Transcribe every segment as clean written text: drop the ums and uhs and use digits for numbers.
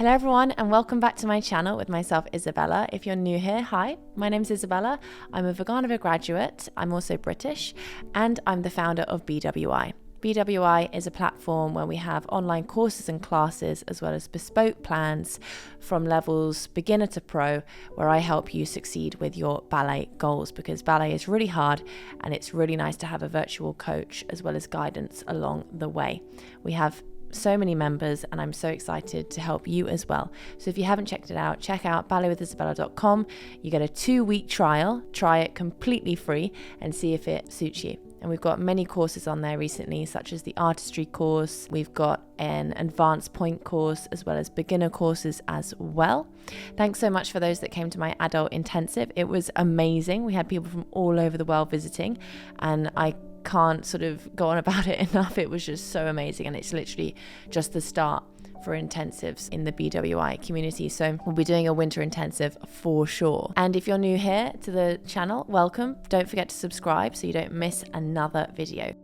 Hello everyone and welcome back to my channel with myself, Isabella. If you're new here, hi, my name's Isabella. I'm a Veganova graduate, I'm also British, and I'm the founder of BWI. BWI is a platform where we have online courses and classes as well as bespoke plans from levels beginner to pro, where I help you succeed with your ballet goals, because ballet is really hard and it's really nice to have a virtual coach as well as guidance along the way. We have so many members and I'm so excited to help you as well. So if you haven't checked it out, check out balletwithisabella.com. You get a 2-week trial, try it completely free and see if it suits you. And we've got many courses on there recently, such as the artistry course. We've got an advanced point course as well as beginner courses as well. Thanks so much for those that came to my adult intensive. It was amazing. We had people from all over the world visiting and I can't sort of go on about it enough. It was just so amazing, and it's literally just the start for intensives in the BWI community. So we'll be doing a winter intensive for sure. And if you're new here to the channel, welcome. Don't forget to subscribe so you don't miss another video.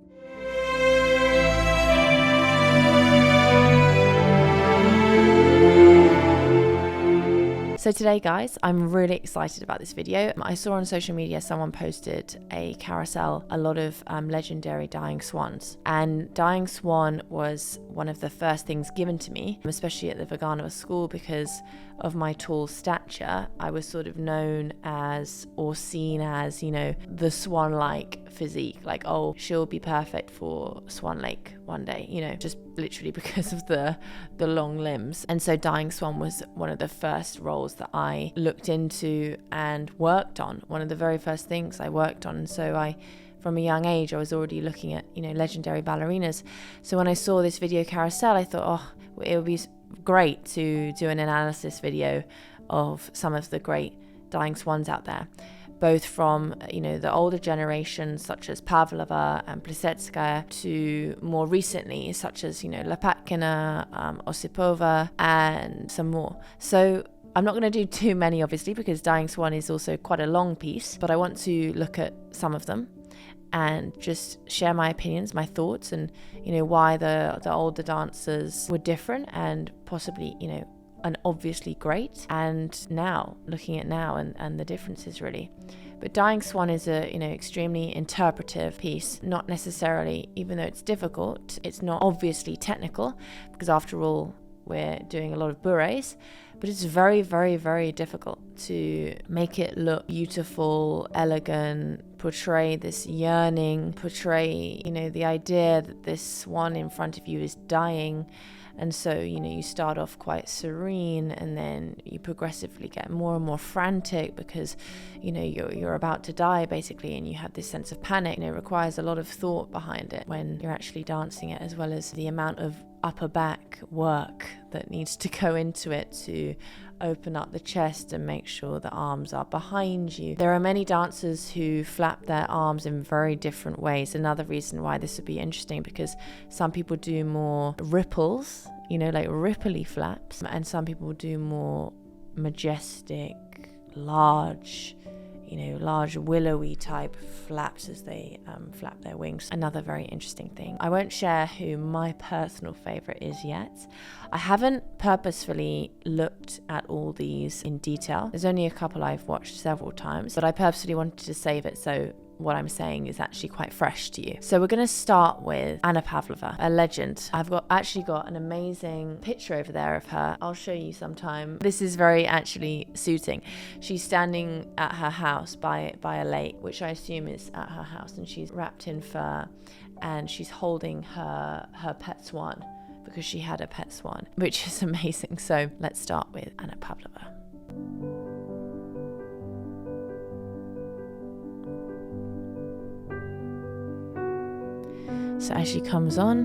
So today, guys, I'm really excited about this video. I saw on social media someone posted a carousel, a lot of legendary dying swans. And dying swan was one of the first things given to me, especially at the Veganova school, because of my tall stature. I was sort of known as, or seen as, you know, the swan-like physique. Like, oh, she'll be perfect for Swan Lake one day, you know, just literally because of the long limbs. And so dying swan was one of the first roles that I looked into and worked on, one of the very first things I worked on. And so from a young age, I was already looking at, you know, legendary ballerinas. So when I saw this video carousel, I thought, oh, it would be great to do an analysis video of some of the great dying swans out there, both from, you know, the older generations such as Pavlova and Plisetskaya to more recently such as, you know, Lopatkina, Osipova and some more. So I'm not going to do too many obviously, because dying swan is also quite a long piece, but I want to look at some of them and just share my opinions, my thoughts, and, you know, why the older dancers were different and possibly, you know, and obviously great, and now looking at now and the differences really. But dying swan is a, you know, extremely interpretive piece, not necessarily, even though it's difficult, it's not obviously technical, because after all we're doing a lot of bourrées, but it's very, very, very difficult to make it look beautiful, elegant, portray this yearning, portray, you know, the idea that this swan in front of you is dying. And so, you know, you start off quite serene and then you progressively get more and more frantic because, you know, you're about to die basically, and you have this sense of panic. And it requires a lot of thought behind it when you're actually dancing it, as well as the amount of upper back work that needs to go into it to open up the chest and make sure the arms are behind you. There are many dancers who flap their arms in very different ways. Another reason why this would be interesting, because some people do more ripples, you know, like ripply flaps, and some people do more majestic, large, you know, large willowy type flaps as they flap their wings. Another very interesting thing. I won't share who my personal favorite is yet. I haven't purposefully looked at all these in detail. There's only a couple I've watched several times, but I purposely wanted to save it so what I'm saying is actually quite fresh to you. So we're going to start with Anna Pavlova, a legend. I've actually got an amazing picture over there of her. I'll show you sometime. This is very actually suiting. She's standing at her house by a lake, which I assume is at her house, and she's wrapped in fur and she's holding her pet swan, because she had a pet swan, which is amazing. So let's start with Anna Pavlova. So as she comes on,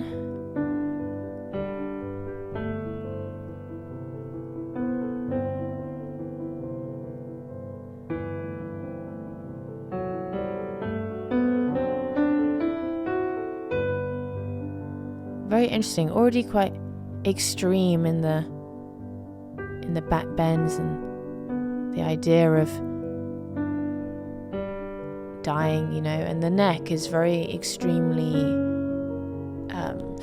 very interesting, already quite extreme in the back bends and the idea of dying, you know, and the neck is very extremely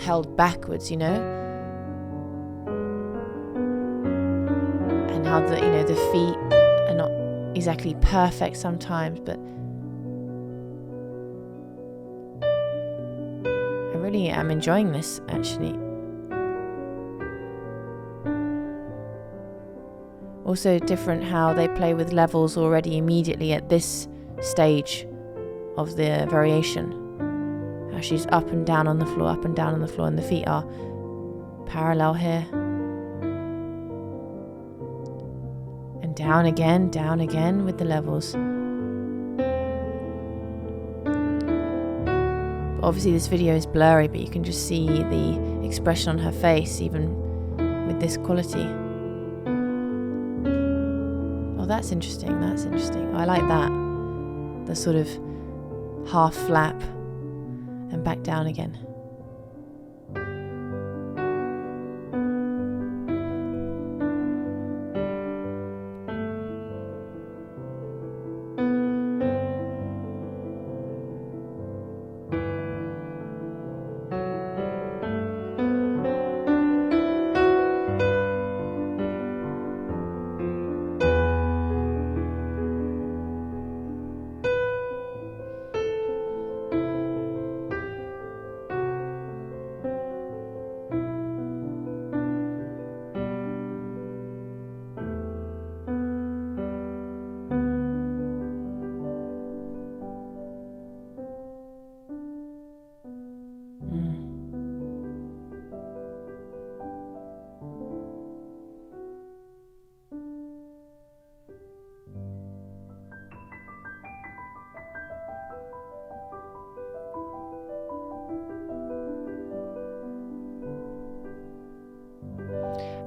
held backwards, you know. how the, you know, the feet are not exactly perfect sometimes, but I really am enjoying this actually. Also different how they play with levels already immediately at this stage of the variation. How she's up and down on the floor, up and down on the floor, and the feet are parallel here. And down again with the levels. But obviously this video is blurry, but you can just see the expression on her face even with this quality. Oh, that's interesting, that's interesting. Oh, I like that. The sort of half flap and back down again.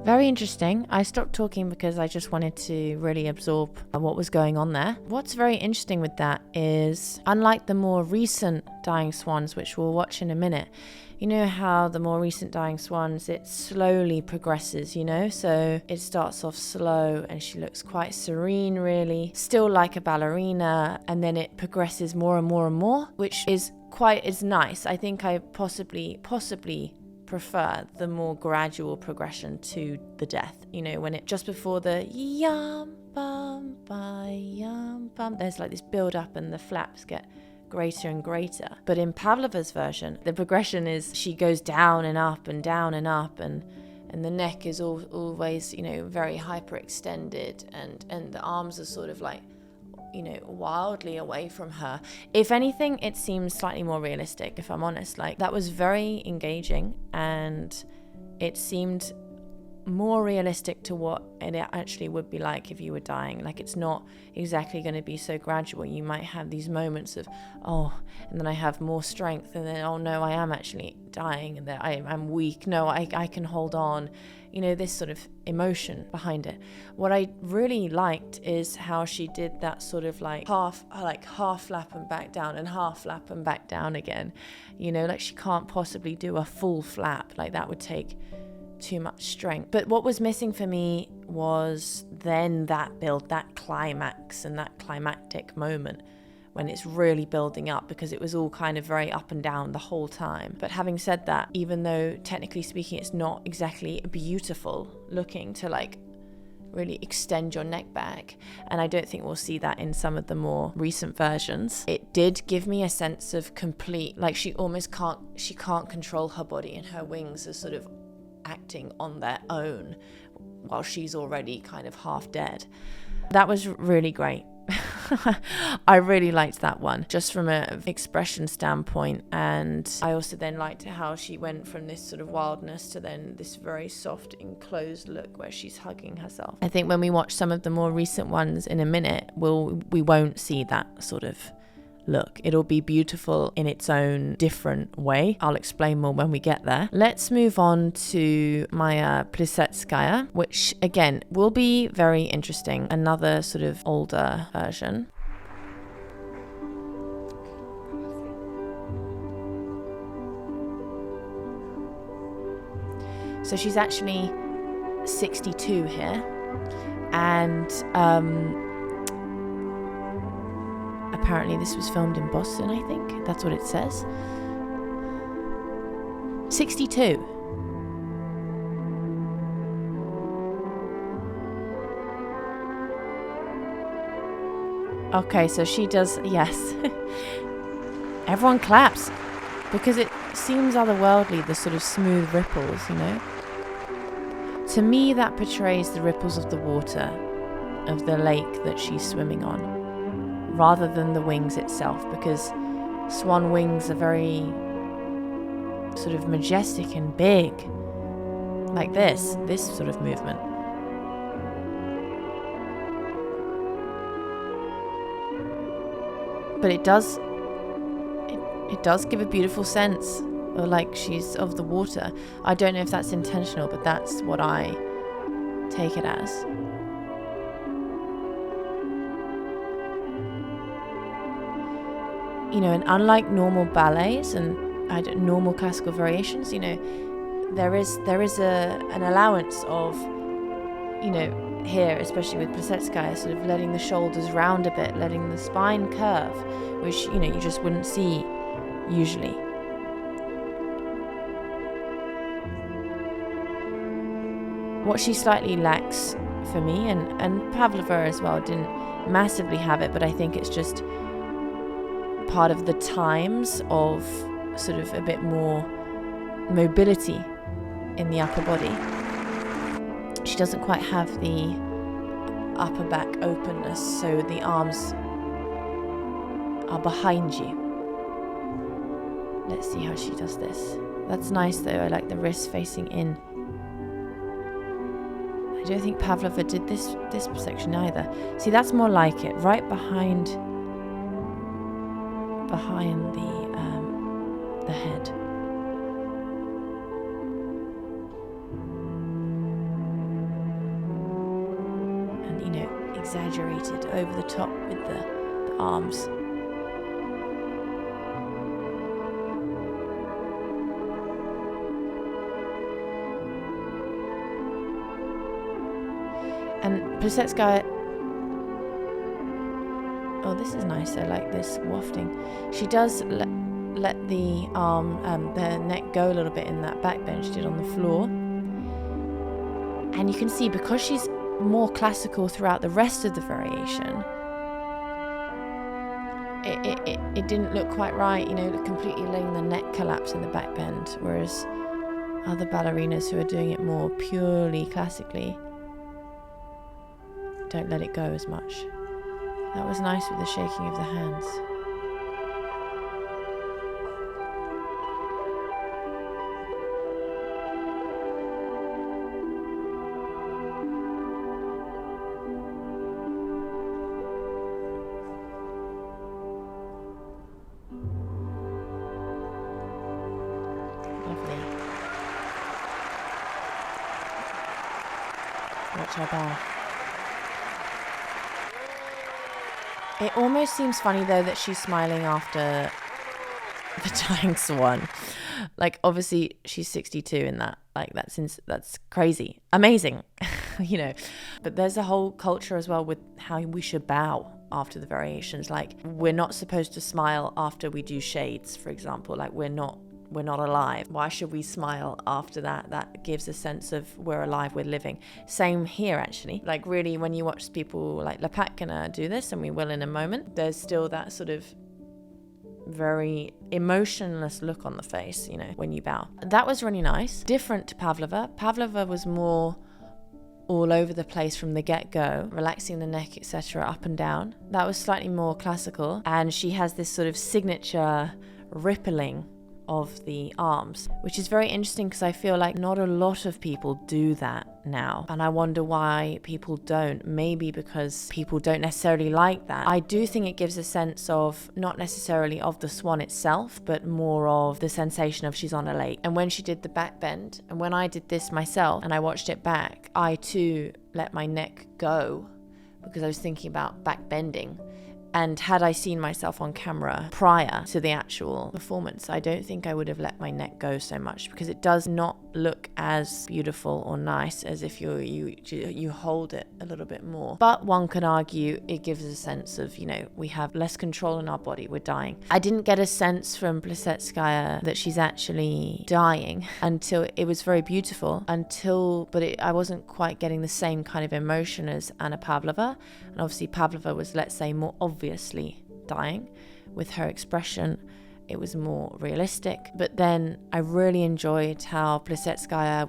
Very interesting. I stopped talking because I just wanted to really absorb what was going on there. What's very interesting with that is, unlike the more recent Dying Swans, which we'll watch in a minute, you know how the more recent Dying Swans, it slowly progresses, you know? So it starts off slow and she looks quite serene, really, still like a ballerina, and then it progresses more and more and more, which is nice. I think I possibly prefer the more gradual progression to the death, you know, when it just before the yum bum ba yum bum, there's like this build up and the flaps get greater and greater. But in Pavlova's version, the progression is she goes down and up and down and up, and the neck is always, you know, very hyperextended, and the arms are sort of like, you know, wildly away from her. If anything, it seems slightly more realistic, if I'm honest. Like, that was very engaging, and it seemed more realistic to what it actually would be like if you were dying. Like, it's not exactly going to be so gradual. You might have these moments of, oh, and then I have more strength, and then, oh no, I am actually dying, and then I'm weak. No, I can hold on. You know, this sort of emotion behind it. What I really liked is how she did that sort of like half flap and back down and half flap and back down again. You know, like she can't possibly do a full flap. Like, that would take too much strength. But what was missing for me was then that build, that climax and that climactic moment when it's really building up, because it was all kind of very up and down the whole time. But having said that, even though technically speaking it's not exactly beautiful looking to like really extend your neck back, and I don't think we'll see that in some of the more recent versions, it did give me a sense of complete, like she can't control her body, and her wings are sort of acting on their own while she's already kind of half dead. That was really great. I really liked that one, just from an expression standpoint. And I also then liked how she went from this sort of wildness to then this very soft enclosed look where she's hugging herself. I think when we watch some of the more recent ones in a minute, we won't see that sort of look. It'll be beautiful in its own different way. I'll explain more when we get there. Let's move on to Maya Plisetskaya, which again will be very interesting. Another sort of older version. So she's actually 62 here, and apparently this was filmed in Boston, I think. That's what it says. 62. Okay, so she does, yes. Everyone claps because it seems otherworldly, the sort of smooth ripples, you know. To me, that portrays the ripples of the water of the lake that she's swimming on, rather than the wings itself, because swan wings are very sort of majestic and big, like this sort of movement. But it does give a beautiful sense of like she's of the water. I don't know if that's intentional, but that's what I take it as. You know, and unlike normal ballets and normal classical variations, you know, there is an allowance of, you know, here, especially with Plisetskaya, sort of letting the shoulders round a bit, letting the spine curve, which, you know, you just wouldn't see usually. What she slightly lacks for me, and Pavlova as well didn't massively have it, but I think it's just part of the times of sort of a bit more mobility in the upper body. She doesn't quite have the upper back openness, so the arms are behind you. Let's see how she does this. That's nice though, I like the wrists facing in. I don't think Pavlova did this section either. See, that's more like it, right behind the head. And, you know, exaggerated over the top with the arms. And Plisetskaya, oh, this is nice. I like this wafting. She does let the the neck go a little bit in that back bend she did on the floor. And you can see, because she's more classical throughout the rest of the variation, it didn't look quite right, you know, completely letting the neck collapse in the back bend, whereas other ballerinas who are doing it more purely classically don't let it go as much. That was nice with the shaking of the hands. Lovely. Watch her bow. It almost seems funny though that she's smiling after the dying swan. Like, obviously she's 62 in that. Like, that's crazy, amazing, you know. But there's a whole culture as well with how we should bow after the variations. Like, we're not supposed to smile after we do shades, for example. Like, we're not alive. Why should we smile after that? That gives a sense of we're alive, we're living. Same here, actually. Like, really, when you watch people like Lopatkina do this, and we will in a moment, there's still that sort of very emotionless look on the face, you know, when you bow. That was really nice. Different to Pavlova. Pavlova was more all over the place from the get-go, relaxing the neck, etc., up and down. That was slightly more classical, and she has this sort of signature rippling of the arms, which is very interesting because I feel like not a lot of people do that now, and I wonder why people don't. Maybe because people don't necessarily like that. I do think it gives a sense of, not necessarily of the swan itself, but more of the sensation of she's on a lake. And when she did the back bend, and when I did this myself and I watched it back, I too let my neck go because I was thinking about back bending. And had I seen myself on camera prior to the actual performance, I don't think I would have let my neck go so much, because it does not look as beautiful or nice as if you hold it a little bit more. But one can argue it gives a sense of, you know, we have less control in our body, we're dying. I didn't get a sense from Plisetskaya that she's actually dying until it was very beautiful, I wasn't quite getting the same kind of emotion as Anna Pavlova. And obviously Pavlova was, let's say, more obviously dying with her expression. It was more realistic. But then I really enjoyed how Plisetskaya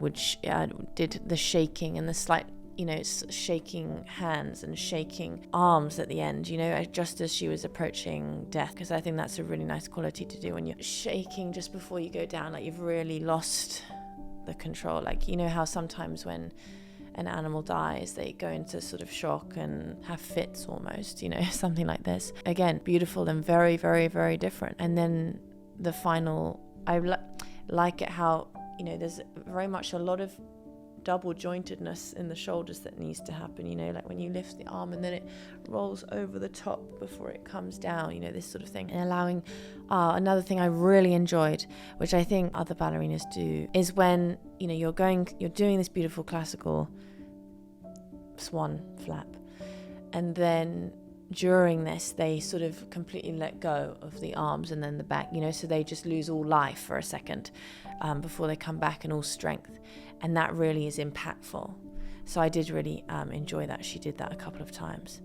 did the shaking and the slight, you know, shaking hands and shaking arms at the end, you know, just as she was approaching death, because I think that's a really nice quality to do when you're shaking just before you go down, like you've really lost the control. Like, you know how sometimes when an animal dies, they go into sort of shock and have fits almost, you know, something like this. Again, beautiful and very, very, very different. And then the final, I like it how, you know, there's very much a lot of double jointedness in the shoulders that needs to happen, you know, like when you lift the arm and then it rolls over the top before it comes down, you know, this sort of thing. And allowing, another thing I really enjoyed, which I think other ballerinas do, is when, you know, you're doing this beautiful classical swan flap, and then during this they sort of completely let go of the arms and then the back, you know, so they just lose all life for a second before they come back in all strength, and that really is impactful. So I did really enjoy that. She did that a couple of times.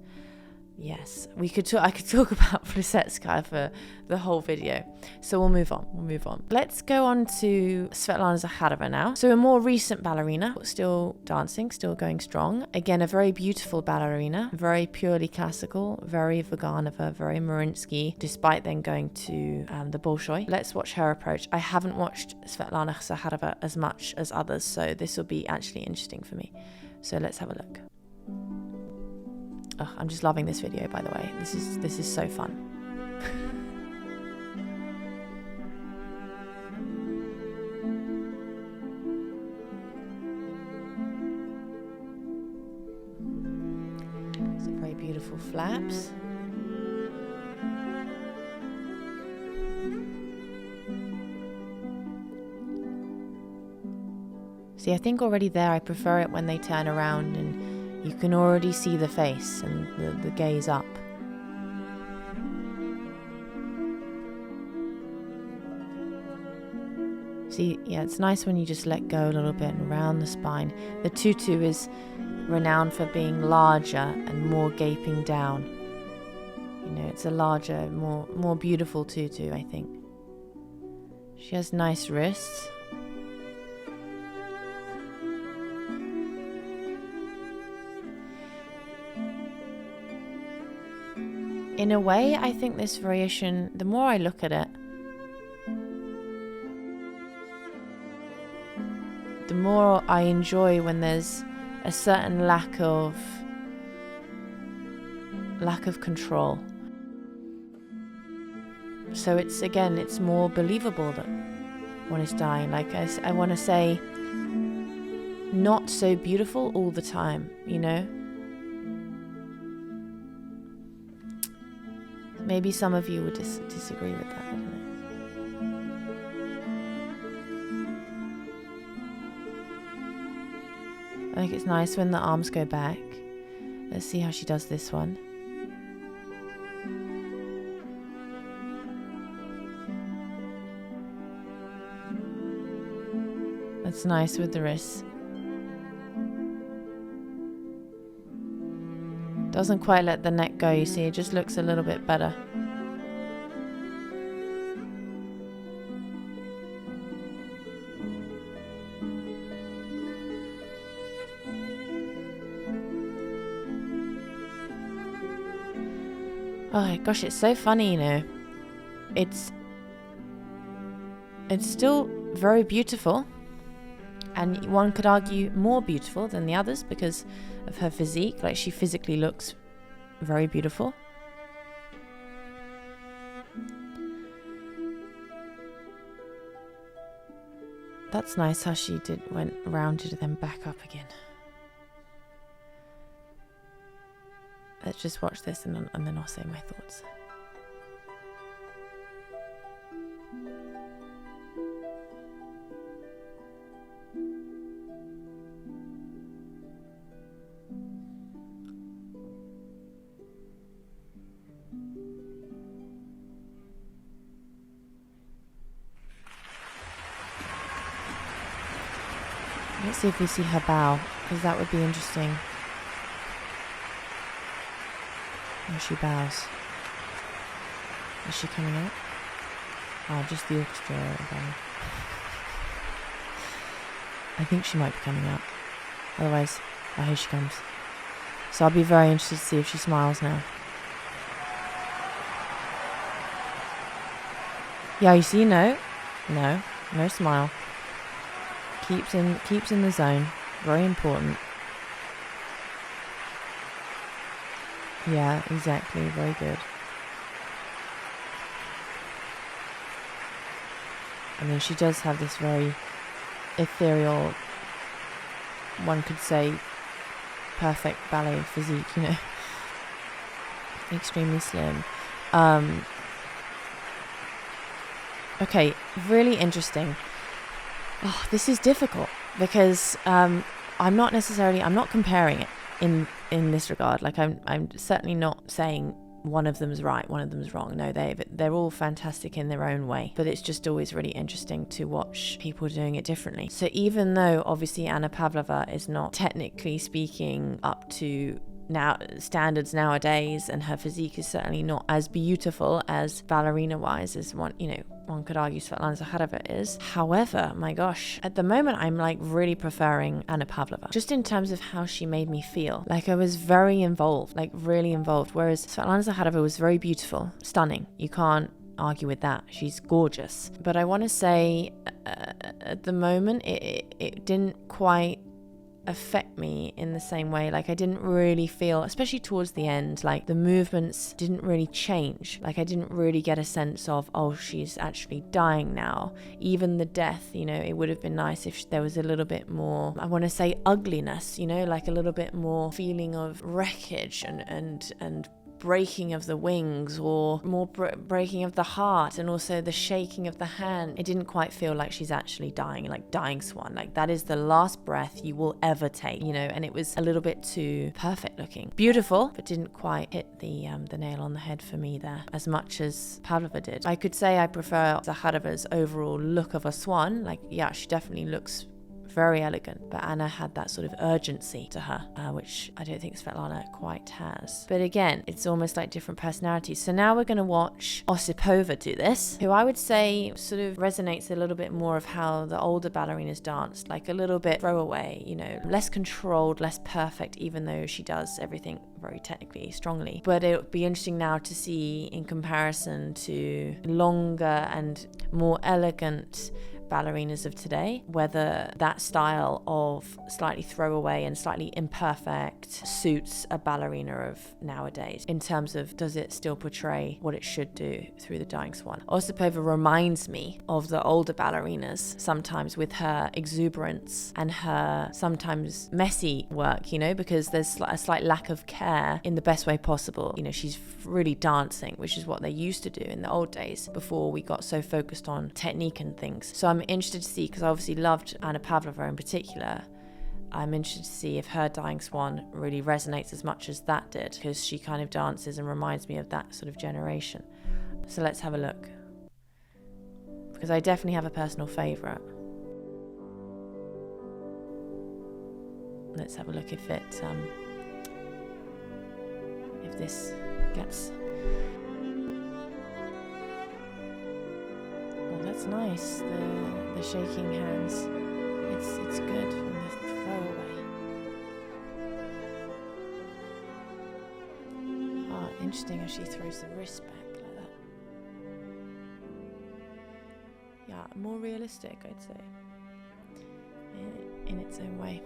Yes, I could talk about Plisetskaya for the whole video. So we'll move on. Let's go on to Svetlana Zakharova now. So a more recent ballerina, still dancing, still going strong. Again, a very beautiful ballerina, very purely classical, very Vaganova, very Mariinsky, despite then going to the Bolshoi. Let's watch her approach. I haven't watched Svetlana Zakharova as much as others, so this will be actually interesting for me. So let's have a look. Oh, I'm just loving this video, by the way. This is so fun. Some very beautiful flaps. See, I think already there I prefer it when they turn around and you can already see the face and the gaze up. See, yeah, it's nice when you just let go a little bit and round the spine. The tutu is renowned for being larger and more gaping down. You know, it's a larger, more beautiful tutu, I think. She has nice wrists. In a way, I think this variation, the more I look at it, the more I enjoy when there's a certain lack of control. So it's more believable that one is dying. Like I want to say, not so beautiful all the time, you know? Maybe some of you would disagree with that. I don't know. I think it's nice when the arms go back. Let's see how she does this one. That's nice with the wrists. Doesn't quite let the neck go, you see, it just looks a little bit better. Oh my gosh, it's so funny, you know. It's still very beautiful, and one could argue more beautiful than the others because of her physique. Like, she physically looks very beautiful. That's nice how she went rounded and then back up again. Let's just watch this and then I'll say my thoughts. Let's see if we see her bow, because that would be interesting. When she bows. Is she coming out? Oh, just the orchestra bow. I think she might be coming out. Otherwise, oh, here she comes. So I'll be very interested to see if she smiles now. Yeah, you see, no smile. Keeps in the zone. Very important. Yeah, exactly. Very good. I mean, she does have this very ethereal, one could say, perfect ballet physique, you know. Extremely slim. Okay, really interesting. Oh, this is difficult because I'm not comparing it in this regard. Like I'm certainly not saying one of them's right, one of them's wrong. No, they're all fantastic in their own way, but it's just always really interesting to watch people doing it differently. So even though obviously Anna Pavlova is not technically speaking up to now standards nowadays, and her physique is certainly not as beautiful as ballerina wise as one could argue Svetlana Zakharova is. However, my gosh, at the moment I'm like really preferring Anna Pavlova, just in terms of how she made me feel. Like I was very involved, like really involved, whereas Svetlana Zakharova was very beautiful, stunning. You can't argue with that. She's gorgeous. But I want to say at the moment it didn't quite affect me in the same way. Like I didn't really feel, especially towards the end, like the movements didn't really change. Like I didn't really get a sense of, oh, she's actually dying now. Even the death, it would have been nice if there was a little bit more, I want to say, ugliness, like a little bit more feeling of wreckage and breaking of the wings, or more breaking of the heart, and also the shaking of the hand. It didn't quite feel like she's actually dying, like dying swan. Like that is the last breath you will ever take, and it was a little bit too perfect looking. Beautiful, but didn't quite hit the nail on the head for me there as much as Pavlova did. I could say I prefer Zakharova's overall look of a swan. Like, yeah, she definitely looks very elegant, but Anna had that sort of urgency to her, which I don't think Svetlana quite has. But again, it's almost like different personalities. So now we're going to watch Osipova do this, who I would say sort of resonates a little bit more of how the older ballerinas danced, like a little bit throwaway, less controlled, less perfect, even though she does everything very technically strongly. But it would be interesting now to see, in comparison to longer and more elegant ballerinas of today, whether that style of slightly throwaway and slightly imperfect suits a ballerina of nowadays, in terms of does it still portray what it should do through the Dying Swan. Osipova reminds me of the older ballerinas sometimes, with her exuberance and her sometimes messy work, because there's a slight lack of care in the best way possible. She's really dancing, which is what they used to do in the old days before we got so focused on technique and things. So I'm interested to see, because I obviously loved Anna Pavlova in particular, I'm interested to see if her Dying Swan really resonates as much as that did, because she kind of dances and reminds me of that sort of generation. So let's have a look, because I definitely have a personal favourite. Let's have a look if this gets... That's nice, the shaking hands. It's good from the throwaway. Interesting how she throws the wrist back like that. Yeah, more realistic, I'd say, in its own way.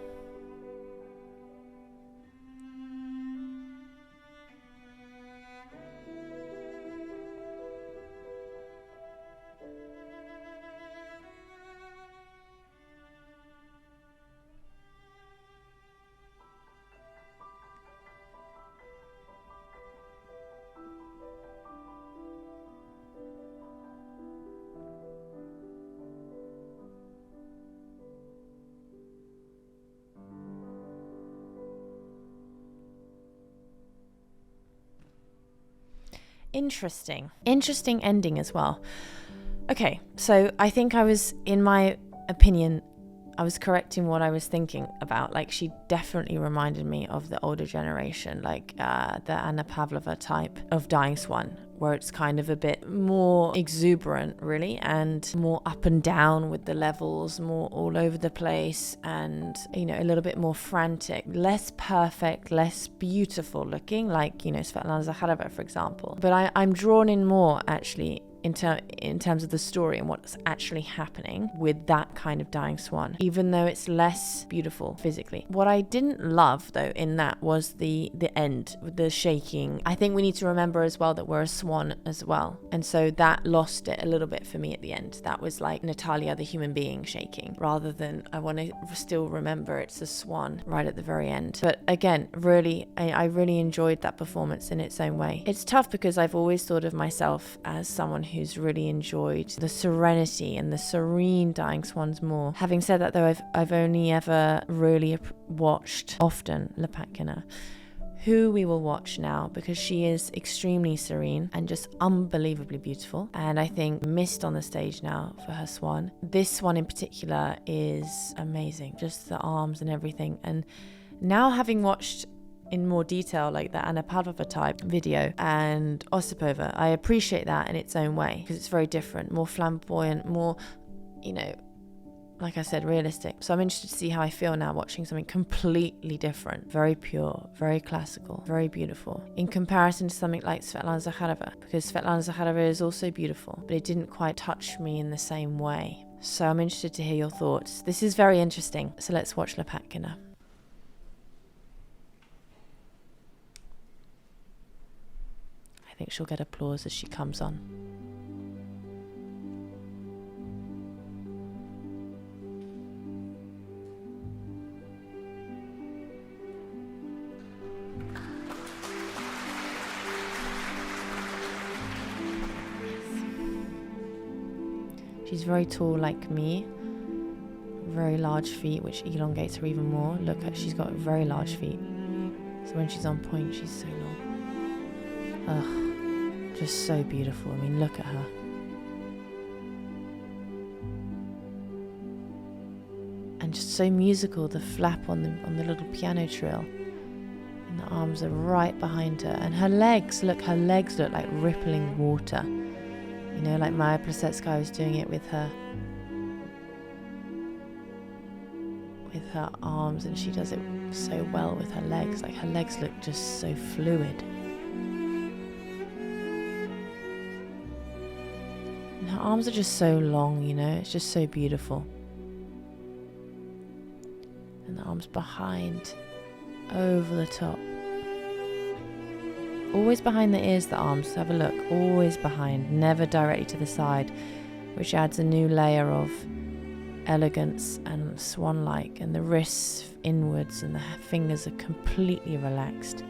Interesting ending as well. Okay, so I think I was, in my opinion, I was correcting what I was thinking about. Like, she definitely reminded me of the older generation, like the Anna Pavlova type of Dying Swan, where it's kind of a bit more exuberant, really, and more up and down with the levels, more all over the place, and, you know, a little bit more frantic, less perfect, less beautiful looking, like, you know, Svetlana Zakharova, for example. But I'm drawn in more, actually, in terms of the story and what's actually happening with that kind of Dying Swan, even though it's less beautiful physically. What I didn't love, though, in that was the end, the shaking. I think we need to remember as well that we're a swan as well, and so that lost it a little bit for me at the end. That was like Natalia, the human being, shaking, rather than, I want to still remember it's a swan right at the very end. But again, really, I really enjoyed that performance in its own way. It's tough because I've always thought of myself as someone who's really enjoyed the serenity and the serene Dying Swans more. Having said that, though, I've only ever really watched often Lopatkina, who we will watch now, because she is extremely serene and just unbelievably beautiful, and I think missed on the stage now for her swan. This one in particular is amazing, just the arms and everything. And now, having watched in more detail, like the Anna Pavlova type video and Osipova, I appreciate that in its own way, because it's very different, more flamboyant, more, you know, like I said, realistic. So I'm interested to see how I feel now watching something completely different, very pure, very classical, very beautiful, in comparison to something like Svetlana Zakharova, because Svetlana Zakharova is also beautiful, but it didn't quite touch me in the same way. So I'm interested to hear your thoughts. This is very interesting. So let's watch Lopatkina. I think she'll get applause as she comes on. She's very tall like me, very large feet, which elongates her even more. Look, she's got very large feet. So when she's on point, she's so long. Ugh, just so beautiful. I mean, look at her. And just so musical, the flap on the little piano trill. And the arms are right behind her. And her legs look like rippling water. You know, like Maya Plesetskaya was doing it with her arms, and she does it so well with her legs. Like, her legs look just so fluid. And her arms are just so long, you know, it's just so beautiful. And the arms behind, over the top. Always behind the ears, the arms, have a look, always behind, never directly to the side, which adds a new layer of elegance and swan-like, and the wrists inwards and the fingers are completely relaxed.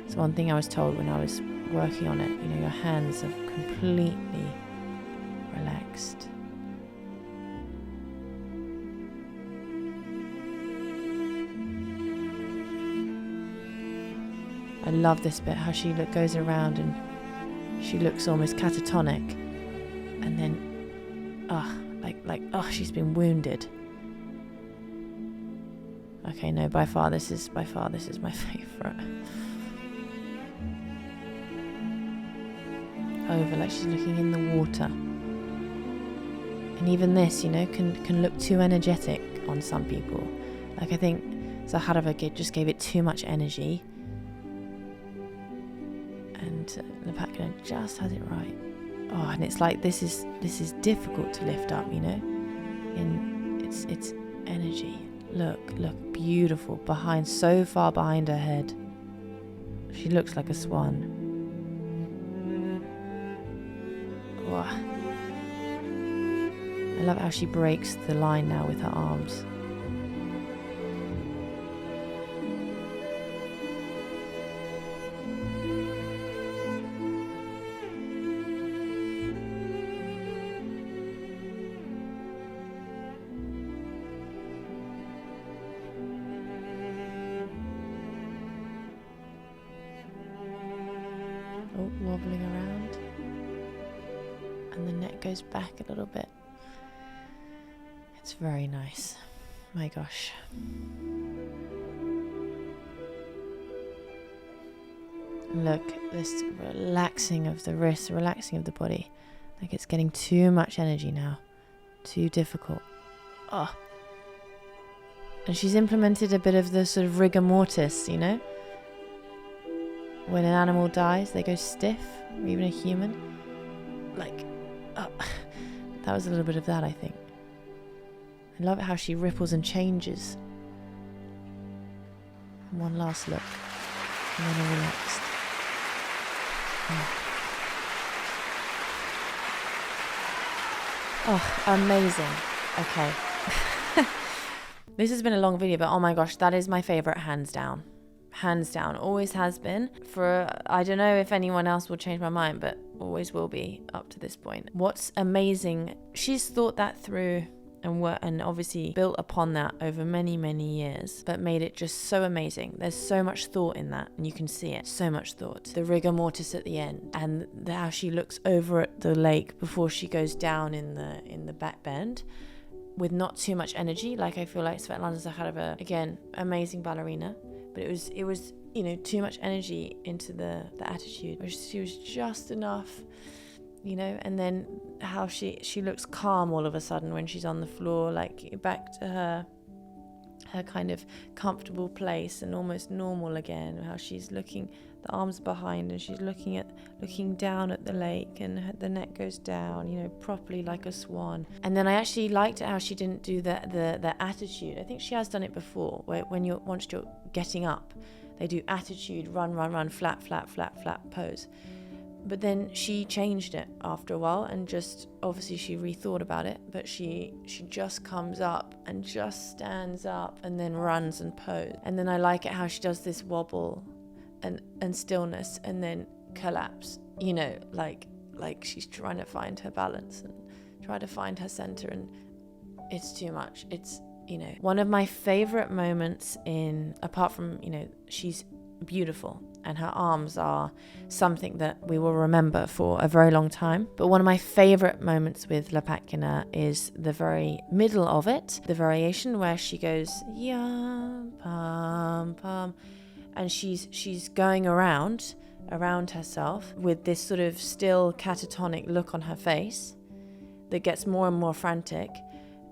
It's one thing I was told when I was working on it, you know, your hands are completely relaxed. I love this bit, how she goes around and she looks almost catatonic, and then she's been wounded. Okay, no, by far this is my favorite. Over, like she's looking in the water. And even this, you know, can look too energetic on some people. Like, I think Zakharova just gave it too much energy. And Lopatkina just has it right. Oh, and it's like this is difficult to lift up, you know. And it's energy. Look, beautiful behind, so far behind her head. She looks like a swan. Oh. I love how she breaks the line now with her arms. Oh, wobbling around. And the neck goes back a little bit. It's very nice. My gosh. Look, this relaxing of the wrist, relaxing of the body. Like it's getting too much energy now. Too difficult. Oh. And she's implemented a bit of the sort of rigor mortis, you know? When an animal dies, they go stiff, or even a human. Like, oh. That was a little bit of that, I think. I love it how she ripples and changes. And one last look. And then I'm relaxed. Oh, amazing. Okay. This has been a long video, but oh my gosh, that is my favorite, hands down. Hands down. Always has been. I don't know if anyone else will change my mind, but always will be up to this point. What's amazing, she's thought that through and obviously built upon that over many, many years, but made it just so amazing. There's so much thought in that, and you can see it. So much thought. The rigor mortis at the end, and how she looks over at the lake before she goes down in the back bend, with not too much energy. Like I feel like Svetlana Zakharova, again, amazing ballerina, but it was too much energy into the attitude. She was just enough. And then how she looks calm all of a sudden when she's on the floor, like back to her kind of comfortable place and almost normal again. How she's looking, the arms behind, and she's looking down at the lake, and the neck goes down, properly like a swan. And then I actually liked it how she didn't do the attitude. I think she has done it before, where once you're getting up, they do attitude, run, flat pose. But then she changed it after a while, and just obviously she rethought about it, but she just comes up and just stands up and then runs and pose. And then I like it how she does this wobble and stillness and then collapse, like she's trying to find her balance and try to find her center, and it's too much. It's one of my favorite moments apart from she's beautiful, and her arms are something that we will remember for a very long time. But one of my favorite moments with Lopatkina is the very middle of it, the variation where she goes yum pam pam, and she's going around herself with this sort of still catatonic look on her face that gets more and more frantic.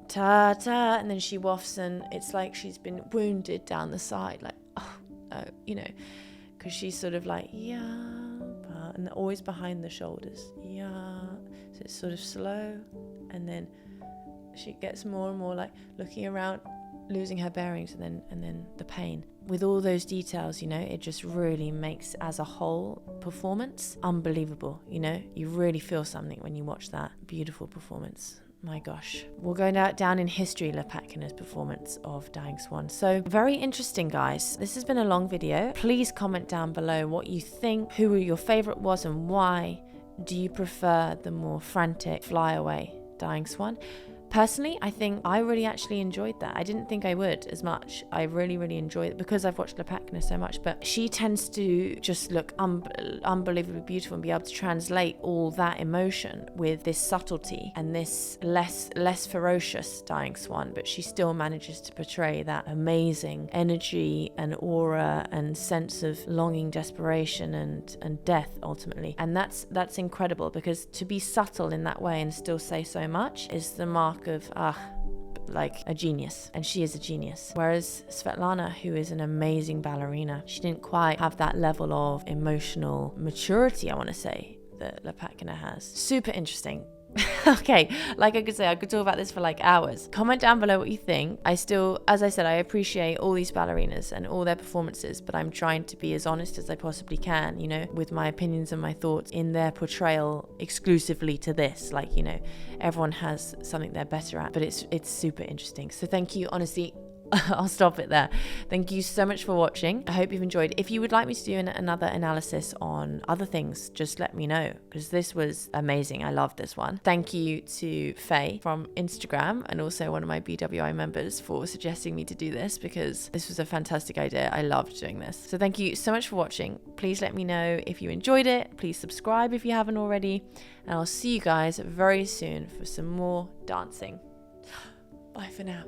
Ta ta, and then she wafts, and it's like she's been wounded down the side, like because she's sort of like and always behind the shoulders, so it's sort of slow, and then she gets more and more like looking around, losing her bearings, and then the pain. With all those details, it just really makes, as a whole performance, unbelievable. You really feel something when you watch that beautiful performance. My gosh. We'll go down in history, Lopatkina's performance of Dying Swan. So very interesting, guys. This has been a long video. Please comment down below what you think, who your favorite was and why. Do you prefer the more frantic flyaway Dying Swan? Personally, I think I really actually enjoyed that. I didn't think I would as much. I really, really enjoyed it because I've watched Lopatkina so much, but she tends to just look unbelievably beautiful and be able to translate all that emotion with this subtlety and this less ferocious Dying Swan, but she still manages to portray that amazing energy and aura and sense of longing, desperation and death ultimately. And that's incredible, because to be subtle in that way and still say so much is the mark of like a genius, and she is a genius. Whereas Svetlana, who is an amazing ballerina, she didn't quite have that level of emotional maturity, I want to say, that Lopatkina has. Super interesting. Okay, like I could talk about this for like hours. Comment down below what you think. I still, as I said, I appreciate all these ballerinas and all their performances, but I'm trying to be as honest as I possibly can, with my opinions and my thoughts in their portrayal exclusively to this. Like, everyone has something they're better at, but it's super interesting. So thank you, honestly. I'll stop it there. Thank you so much for watching. I hope you've enjoyed. If you would like me to do another analysis on other things, just let me know, because this was amazing. I loved this one. Thank you to Faye from Instagram, and also one of my BWI members, for suggesting me to do this, because this was a fantastic idea. I loved doing this. So thank you so much for watching. Please let me know if you enjoyed it. Please subscribe if you haven't already, and I'll see you guys very soon for some more dancing. Bye for now.